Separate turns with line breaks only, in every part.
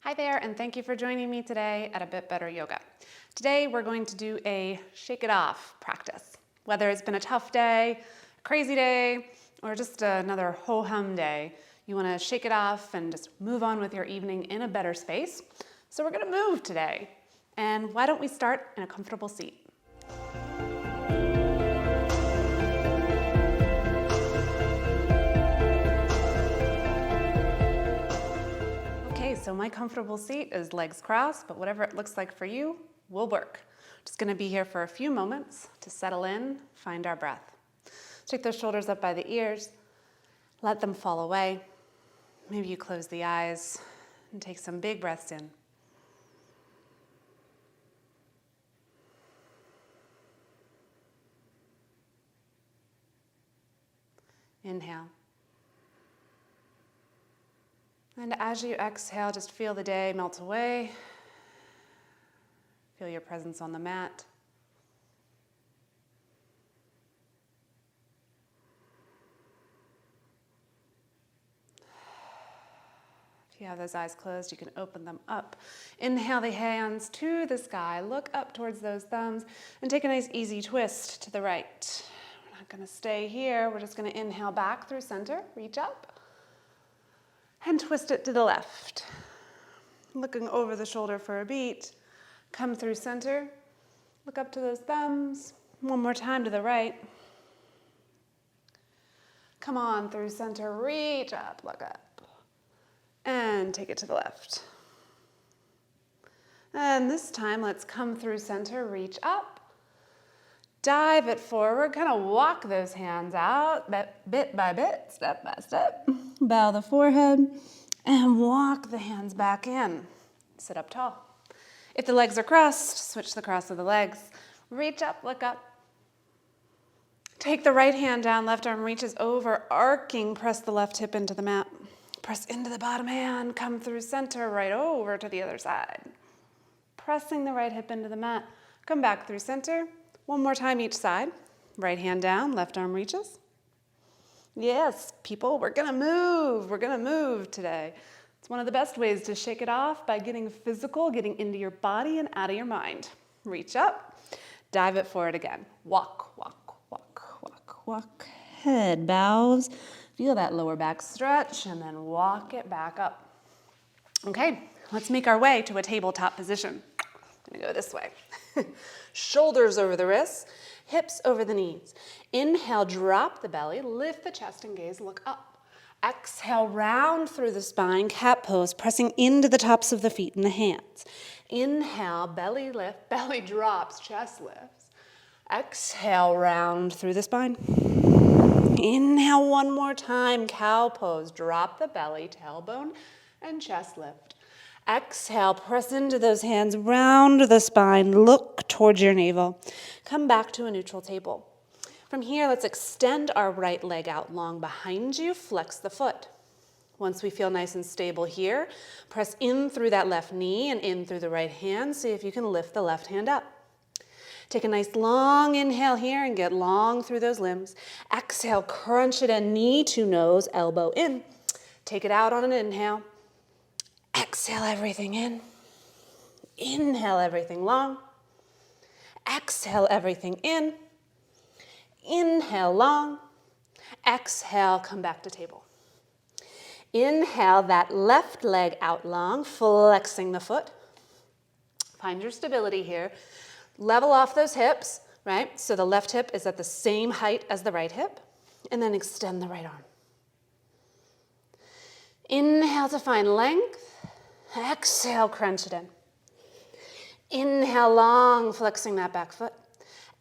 Hi there, and thank you for joining me today at A Bit Better Yoga. Today we're going to do a shake it off practice. Whether it's been a tough day, a crazy day, or just another ho-hum day, you want to shake it off and just move on with your evening in a better space. So we're going to move today. And why don't we start in a comfortable seat? Okay, so my comfortable seat is legs crossed, but whatever it looks like for you will work. Just gonna be here for a few moments to settle in, find our breath. Take those shoulders up by the ears, let them fall away. Maybe you close the eyes and take some big breaths in. Inhale. And as you exhale, just feel the day melt away. Feel your presence on the mat. If you have those eyes closed, you can open them up. Inhale the hands to the sky. Look up towards those thumbs and take a nice easy twist to the right. We're not going to stay here. We're just going to inhale back through center. Reach up. And twist it to the left. Looking over the shoulder for a beat. Come through center. Look up to those thumbs. One more time to the right. Come on through center. Reach up. Look up. And take it to the left. And this time, let's come through center. Reach up. Dive it forward. Kind of walk those hands out bit by bit, step by step. Bow the forehead and walk the hands back in. Sit up tall. If the legs are crossed, switch the cross of the legs. Reach up, look up. Take the right hand down, left arm reaches over, arcing, press the left hip into the mat. Press into the bottom hand, come through center, right over to the other side. Pressing the right hip into the mat, come back through center. One more time each side. Right hand down, left arm reaches. Yes, people, we're gonna move. We're gonna move today. It's one of the best ways to shake it off by getting physical, getting into your body and out of your mind. Reach up, dive it forward again. Walk, walk, walk, walk, walk. Head bows. Feel that lower back stretch and then walk it back up. Okay, let's make our way to a tabletop position. I'm gonna go this way. Shoulders over the wrists, hips over the knees. Inhale, drop the belly, lift the chest and gaze, look up. Exhale, round through the spine, cat pose, pressing into the tops of the feet and the hands. Inhale, belly lift, belly drops, chest lifts. Exhale, round through the spine. Inhale one more time, cow pose, drop the belly, tailbone, and chest lift. Exhale, press into those hands, round the spine, look towards your navel. Come back to a neutral table. From here, let's extend our right leg out long behind you, flex the foot. Once we feel nice and stable here, press in through that left knee and in through the right hand. See if you can lift the left hand up. Take a nice long inhale here and get long through those limbs. Exhale, crunch it in, knee to nose, elbow in. Take it out on an inhale. Exhale everything in. Inhale everything long. Exhale everything in. Inhale long. Exhale, come back to table. Inhale that left leg out long, flexing the foot. Find your stability here. Level off those hips, right? So the left hip is at the same height as the right hip. And then extend the right arm. Inhale to find length. Exhale, crunch it in. Inhale, long, flexing that back foot.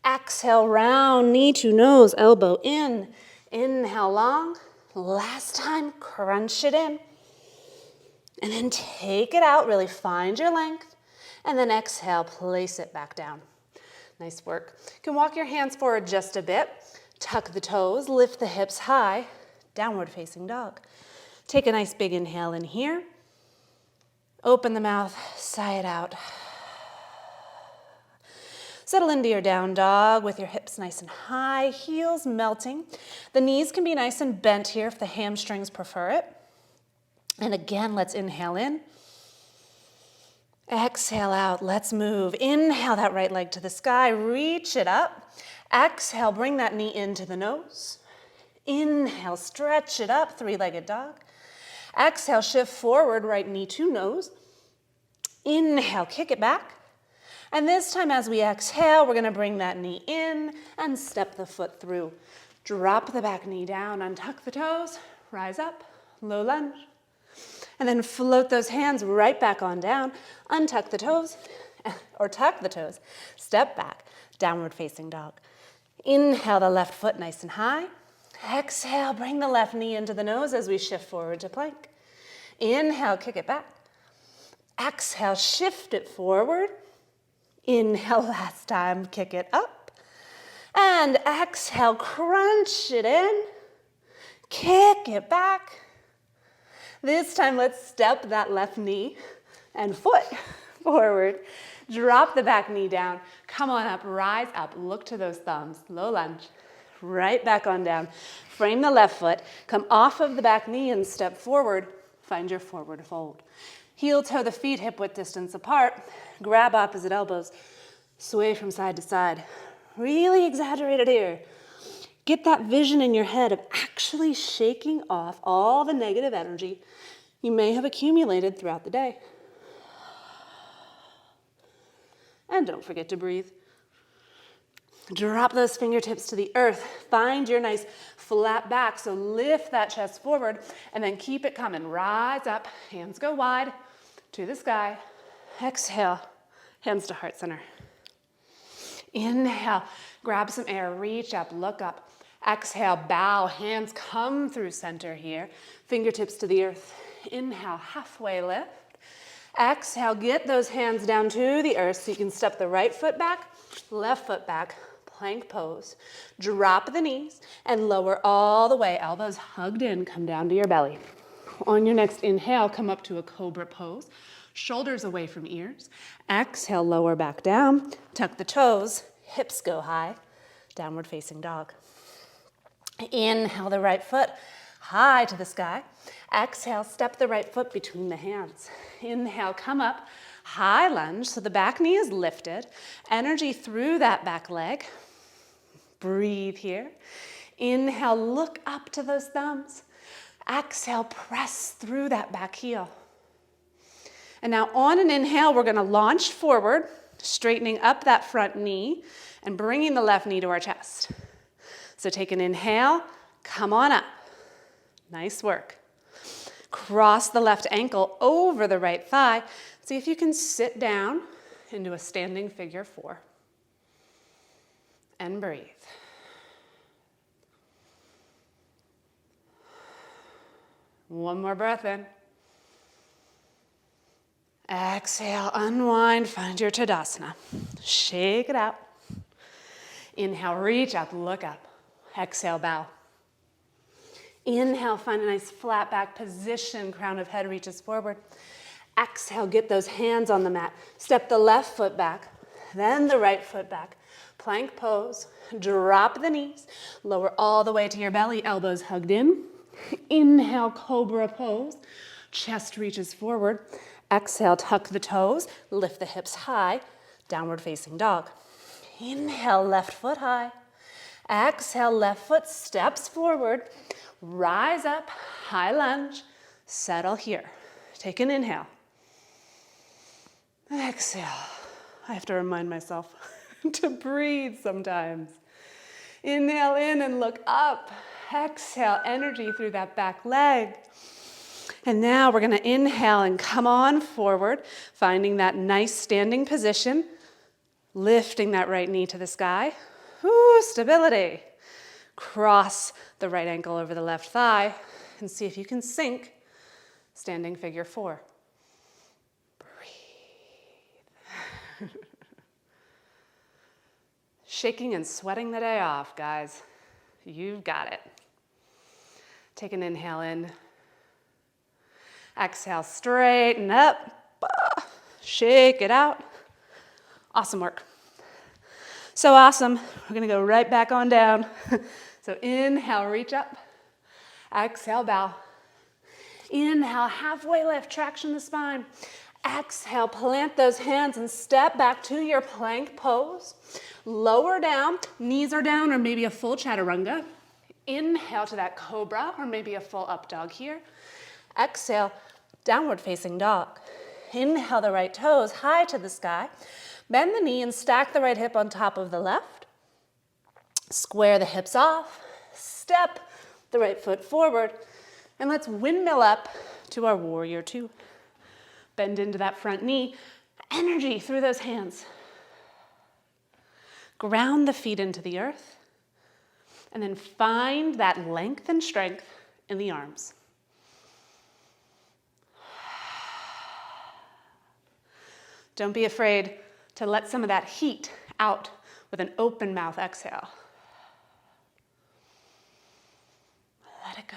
Exhale, round, knee to nose, elbow in. Inhale, long. Last time, crunch it in. And then take it out, really find your length. And then exhale, place it back down. Nice work. You can walk your hands forward just a bit. Tuck the toes, lift the hips high. Downward facing dog. Take a nice big inhale in here. Open the mouth, sigh it out. Settle into your down dog with your hips nice and high, heels melting. The knees can be nice and bent here if the hamstrings prefer it. And again, let's inhale in. Exhale out, let's move. Inhale that right leg to the sky, reach it up. Exhale, bring that knee into the nose. Inhale, stretch it up, three-legged dog. Exhale, shift forward, right knee to nose. Inhale, kick it back. And this time as we exhale, we're gonna bring that knee in and step the foot through. Drop the back knee down, untuck the toes, rise up, low lunge. And then float those hands right back on down, untuck the toes, or tuck the toes, step back, downward facing dog. Inhale the left foot nice and high. Exhale, bring the left knee into the nose as we shift forward to plank. Inhale, kick it back. Exhale, shift it forward. Inhale, last time, kick it up. And exhale, crunch it in. Kick it back. This time, let's step that left knee and foot forward. Drop the back knee down. Come on up, rise up, look to those thumbs. Low lunge. Right back on down. Frame the left foot. Come off of the back knee and step forward. Find your forward fold. Heel toe the feet hip width distance apart. Grab opposite elbows. Sway from side to side. Really exaggerate it here. Get that vision in your head of actually shaking off all the negative energy you may have accumulated throughout the day. And don't forget to breathe. Drop those fingertips to the earth. Find your nice flat back. So lift that chest forward and then keep it coming. Rise up, hands go wide to the sky. Exhale, hands to heart center. Inhale, grab some air, reach up, look up. Exhale, bow, hands come through center here. Fingertips to the earth. Inhale, halfway lift. Exhale, get those hands down to the earth so you can step the right foot back, left foot back, plank pose. Drop the knees and lower all the way, elbows hugged in, come down to your belly. On your next inhale, come up to a cobra pose. Shoulders away from ears. Exhale, lower back down, tuck the toes, hips go high, downward facing dog. Inhale the right foot high to the sky. Exhale, step the right foot between the hands. Inhale, come up, high lunge, so the back knee is lifted. Energy through that back leg. Breathe here. Inhale, look up to those thumbs. Exhale, press through that back heel. And now on an inhale, we're gonna launch forward, straightening up that front knee and bringing the left knee to our chest. So take an inhale, come on up. Nice work. Cross the left ankle over the right thigh. See if you can sit down into a standing figure 4. And breathe. One more breath in. Exhale, unwind, find your Tadasana. Shake it out. Inhale, reach up, look up. Exhale, bow. Inhale, find a nice flat back position, crown of head reaches forward. Exhale, get those hands on the mat. Step the left foot back, then the right foot back. Plank pose, drop the knees, lower all the way to your belly, elbows hugged in. Inhale, cobra pose, chest reaches forward. Exhale, tuck the toes, lift the hips high, downward facing dog. Inhale, left foot high. Exhale, left foot steps forward. Rise up, high lunge, settle here. Take an inhale. Exhale. I have to remind myself to breathe sometimes. Inhale in and look up. Exhale, energy through that back leg. And now we're gonna inhale and come on forward, finding that nice standing position, lifting that right knee to the sky. Ooh, stability. Cross the right ankle over the left thigh and see if you can sink standing figure 4. Breathe. Shaking and sweating the day off, guys. You've got it. Take an inhale in. Exhale, straighten up. Shake it out. Awesome work. So awesome. We're gonna go right back on down. So inhale, reach up. Exhale, bow. Inhale, halfway lift, traction the spine. Exhale, plant those hands and step back to your plank pose. Lower down, knees are down, or maybe a full chaturanga. Inhale to that cobra, or maybe a full up dog here. Exhale, downward facing dog. Inhale the right toes high to the sky. Bend the knee and stack the right hip on top of the left. Square the hips off. Step the right foot forward. And let's windmill up to our warrior two. Bend into that front knee. Energy through those hands. Ground the feet into the earth. And then find that length and strength in the arms. Don't be afraid to let some of that heat out with an open mouth exhale. Let it go.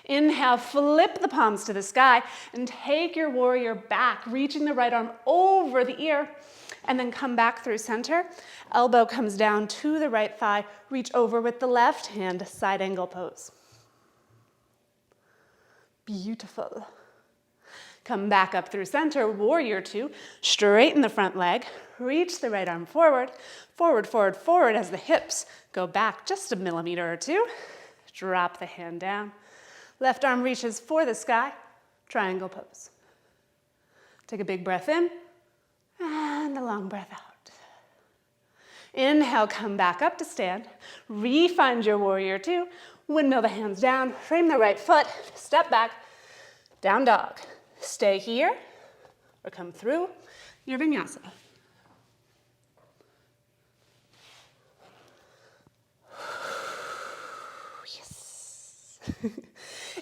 Inhale, flip the palms to the sky and take your warrior back, reaching the right arm over the ear, and then come back through center. Elbow comes down to the right thigh, reach over with the left hand, side angle pose. Beautiful. Come back up through center, warrior two, straighten the front leg, reach the right arm forward, forward, forward, forward as the hips go back just a millimeter or two. Drop the hand down. Left arm reaches for the sky, triangle pose. Take a big breath in and a long breath out. Inhale, come back up to stand. Re-find your warrior two. Windmill the hands down, frame the right foot, step back, down dog. Stay here or come through your vinyasa. Yes.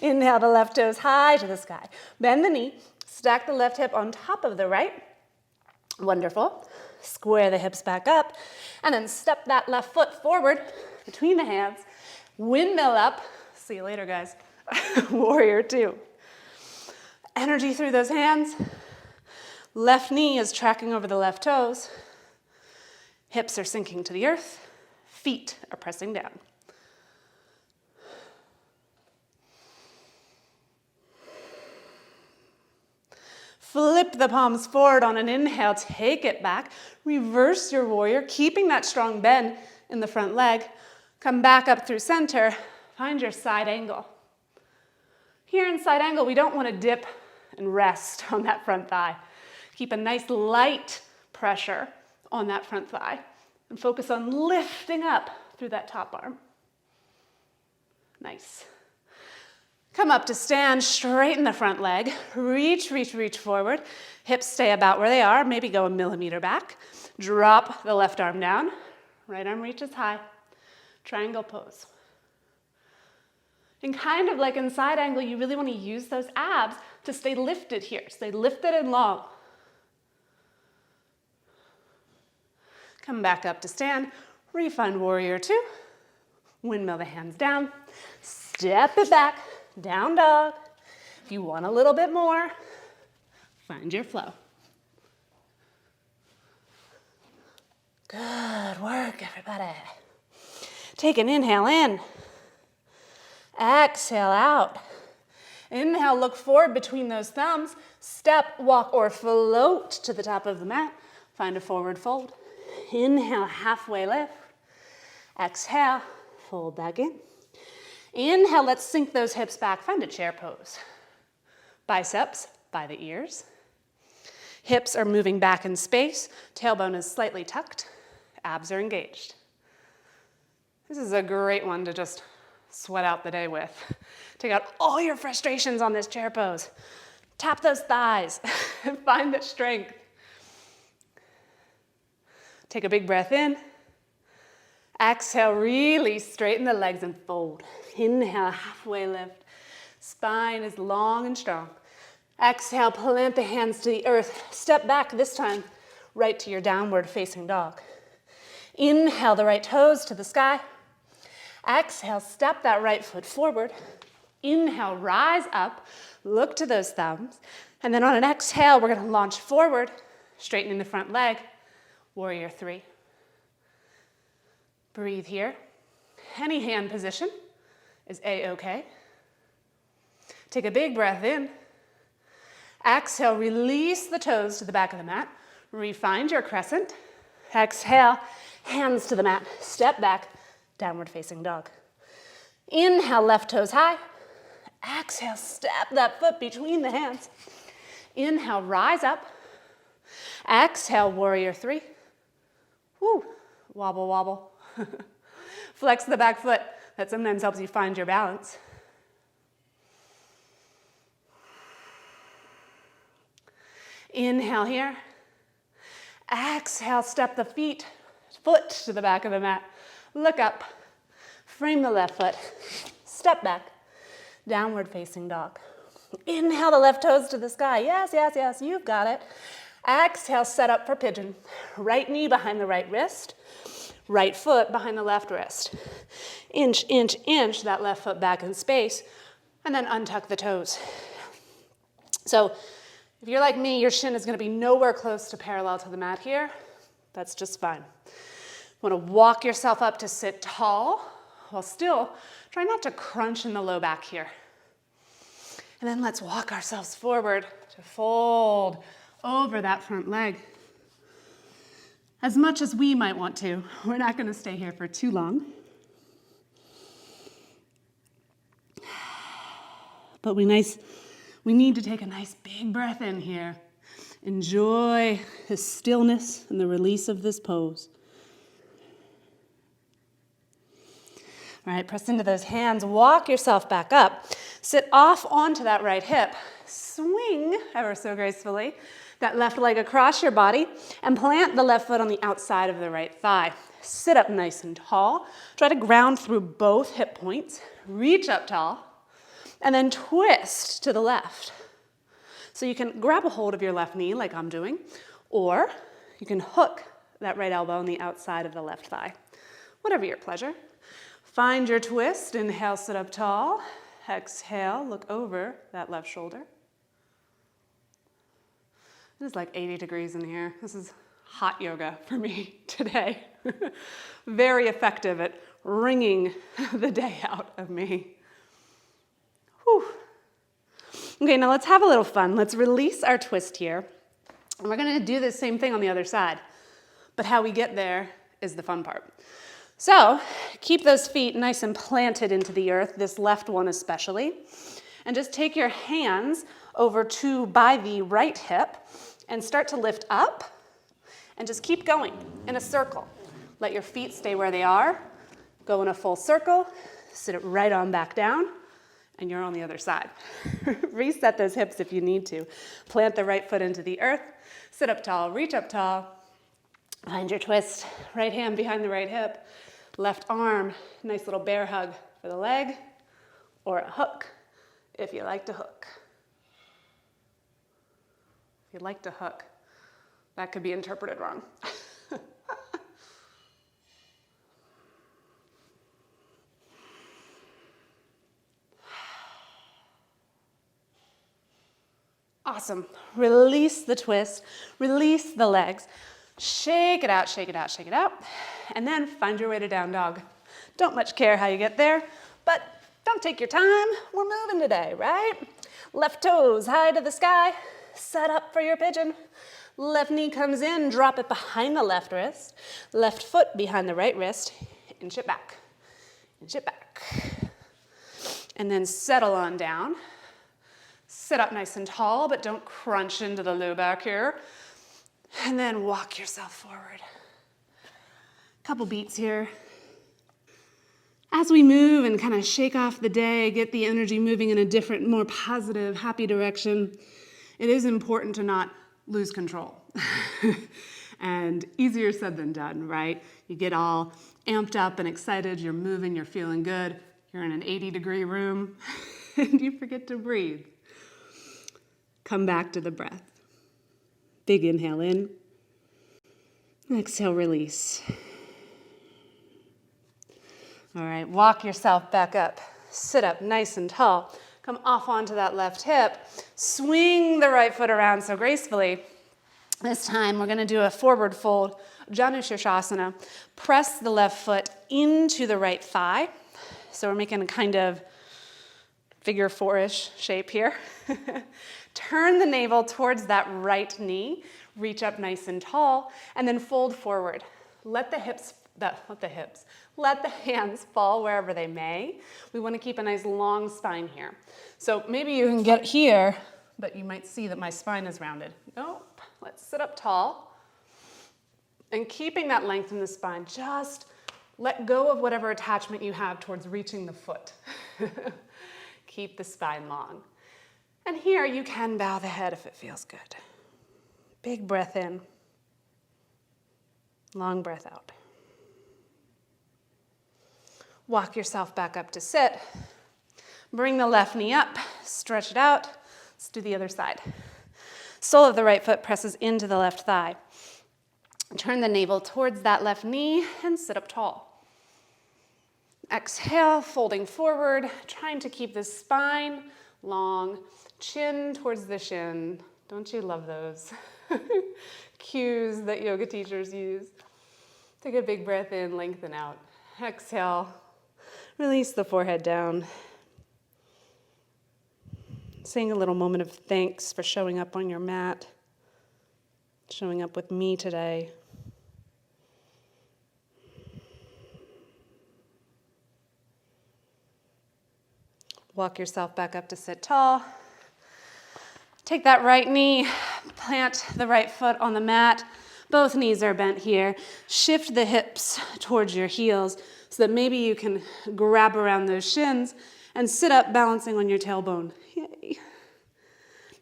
Inhale the left toes high to the sky. Bend the knee, stack the left hip on top of the right. Wonderful. Square the hips back up and then step that left foot forward between the hands. Windmill up. See you later, guys. Warrior two. Energy through those hands. Left knee is tracking over the left toes. Hips are sinking to the earth. Feet are pressing down. Flip the palms forward on an inhale, take it back. Reverse your warrior, keeping that strong bend in the front leg. Come back up through center, find your side angle. Here in side angle, we don't want to dip and rest on that front thigh. Keep a nice light pressure on that front thigh and focus on lifting up through that top arm. Nice. Come up to stand, straighten the front leg, reach, reach, reach forward. Hips stay about where they are, maybe go a millimeter back. Drop the left arm down, right arm reaches high. Triangle pose. And kind of like in side angle, you really want to use those abs to stay lifted here. Stay lifted and long. Come back up to stand, refind warrior two. Windmill the hands down, step it back. Down dog. If you want a little bit more, find your flow. Good work, everybody. Take an inhale in. Exhale out. Inhale, look forward between those thumbs. Step, walk, or float to the top of the mat. Find a forward fold. Inhale, halfway lift. Exhale, fold back in. Inhale, let's sink those hips back. Find a chair pose. Biceps by the ears. Hips are moving back in space. Tailbone is slightly tucked. Abs are engaged. This is a great one to just sweat out the day with. Take out all your frustrations on this chair pose. Tap those thighs and find the strength. Take a big breath in. Exhale, really straighten the legs and fold. Inhale, halfway lift. Spine is long and strong. Exhale, plant the hands to the earth. Step back this time, right to your downward facing dog. Inhale, the right toes to the sky. Exhale, step that right foot forward. Inhale, rise up, look to those thumbs. And then on an exhale, we're gonna launch forward, straightening the front leg. Warrior three. Breathe here. Any hand position is A-okay. Take a big breath in. Exhale, release the toes to the back of the mat. Refind your crescent. Exhale, hands to the mat. Step back, downward facing dog. Inhale, left toes high. Exhale, step that foot between the hands. Inhale, rise up. Exhale, warrior three. Woo, wobble, wobble. Flex the back foot. That sometimes helps you find your balance. Inhale here. Exhale, step the foot to the back of the mat. Look up. Frame the left foot. Step back. Downward facing dog. Inhale the left toes to the sky. Yes, yes, yes, you've got it. Exhale, set up for pigeon. Right knee behind the right wrist. Right foot behind the left wrist. Inch, inch, inch that left foot back in space. And then untuck the toes. So if you're like me, your shin is going to be nowhere close to parallel to the mat here. That's just fine. You want to walk yourself up to sit tall while still try not to crunch in the low back here. And then let's walk ourselves forward to fold over that front leg. As much as we might want to, we're not going to stay here for too long. But we need to take a nice big breath in here. Enjoy the stillness and the release of this pose. All right, press into those hands, walk yourself back up. Sit off onto that right hip. Swing ever so gracefully that left leg across your body and plant the left foot on the outside of the right thigh. Sit up nice and tall. Try to ground through both hip points. Reach up tall and then twist to the left. So you can grab a hold of your left knee like I'm doing, or you can hook that right elbow on the outside of the left thigh. Whatever your pleasure. Find your twist. Inhale, sit up tall. Exhale, look over that left shoulder. It is like 80 degrees in here. This is hot yoga for me today. Very effective at wringing the day out of me. Whew. Okay, now let's have a little fun. Let's release our twist here. And we're going to do the same thing on the other side. But how we get there is the fun part. So keep those feet nice and planted into the earth, this left one especially. And just take your hands over by the right hip and start to lift up and just keep going in a circle. Let your feet stay where they are. Go in a full circle, sit it right on back down, and you're on the other side. Reset those hips if you need to. Plant the right foot into the earth, sit up tall, reach up tall, find your twist, right hand behind the right hip, left arm, nice little bear hug for the leg, or a hook if you like to hook. If you like to hook, that could be interpreted wrong. Awesome. Release the twist, release the legs. Shake it out, shake it out, shake it out. And then find your way to down dog. Don't much care how you get there, but don't take your time. We're moving today, right? Left toes high to the sky. Set up for your pigeon. Left knee comes in, drop it behind the left wrist. Left foot behind the right wrist. Inch it back, inch it back. And then settle on down. Sit up nice and tall, but don't crunch into the low back here. And then walk yourself forward. Couple beats here. As we move and kind of shake off the day, get the energy moving in a different, more positive, happy direction, it is important to not lose control. And easier said than done, right? You get all amped up and excited, you're moving, you're feeling good, you're in an 80-degree room, and you forget to breathe. Come back to the breath. Big inhale in. Exhale, release. All right, walk yourself back up. Sit up nice and tall. Come off onto that left hip. Swing the right foot around so gracefully. This time we're going to do a forward fold, Janushirshasana. Press the left foot into the right thigh. So we're making a kind of figure four-ish shape here. Turn the navel towards that right knee. Reach up nice and tall, and then fold forward. Let the hands fall wherever they may. We want to keep a nice long spine here. So maybe you can get here, but you might see that my spine is rounded. Nope. Let's sit up tall. And keeping that length in the spine, just let go of whatever attachment you have towards reaching the foot. Keep the spine long. And here you can bow the head if it feels good. Big breath in. Long breath out. Walk yourself back up to sit. Bring the left knee up, stretch it out. Let's do the other side. Sole of the right foot presses into the left thigh. Turn the navel towards that left knee and sit up tall. Exhale, folding forward, trying to keep the spine long, chin towards the shin. Don't you love those cues that yoga teachers use? Take a big breath in, lengthen out. Exhale, release the forehead down. Saying a little moment of thanks for showing up on your mat, showing up with me today. Walk yourself back up to sit tall. Take that right knee, plant the right foot on the mat. Both knees are bent here. Shift the hips towards your heels so that maybe you can grab around those shins and sit up balancing on your tailbone. Yay.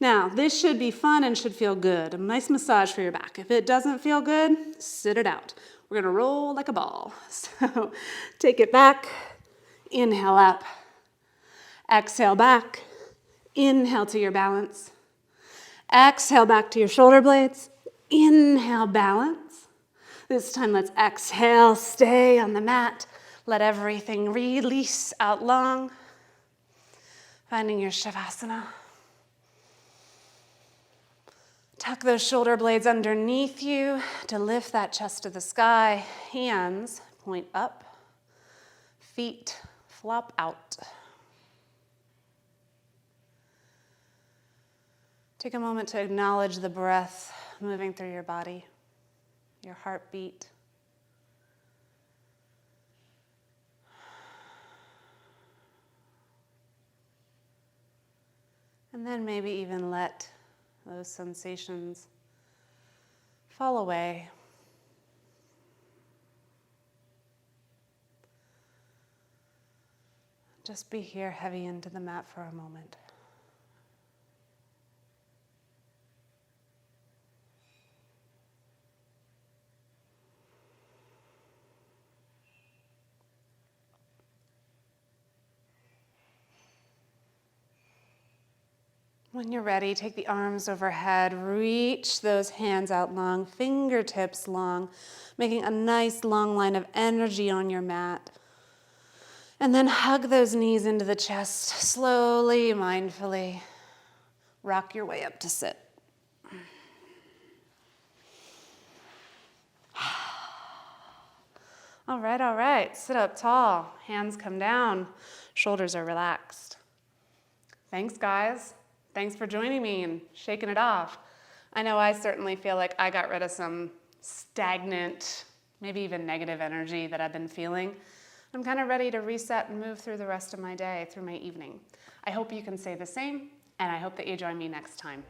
Now, this should be fun and should feel good. A nice massage for your back. If it doesn't feel good, sit it out. We're gonna roll like a ball. So take it back, inhale up, exhale back, inhale to your balance, exhale back to your shoulder blades, inhale balance. This time let's exhale, stay on the mat, let everything release out long, finding your Shavasana. Tuck those shoulder blades underneath you to lift that chest to the sky. Hands point up, feet flop out. Take a moment to acknowledge the breath moving through your body, your heartbeat. And then maybe even let those sensations fall away. Just be here heavy into the mat for a moment. When you're ready, take the arms overhead, reach those hands out long, fingertips long, making a nice long line of energy on your mat. And then hug those knees into the chest, slowly, mindfully. Rock your way up to sit. All right, sit up tall, hands come down, shoulders are relaxed. Thanks, guys. Thanks for joining me and shaking it off. I know I certainly feel like I got rid of some stagnant, maybe even negative energy that I've been feeling. I'm kind of ready to reset and move through the rest of my day, through my evening. I hope you can say the same, and I hope that you join me next time.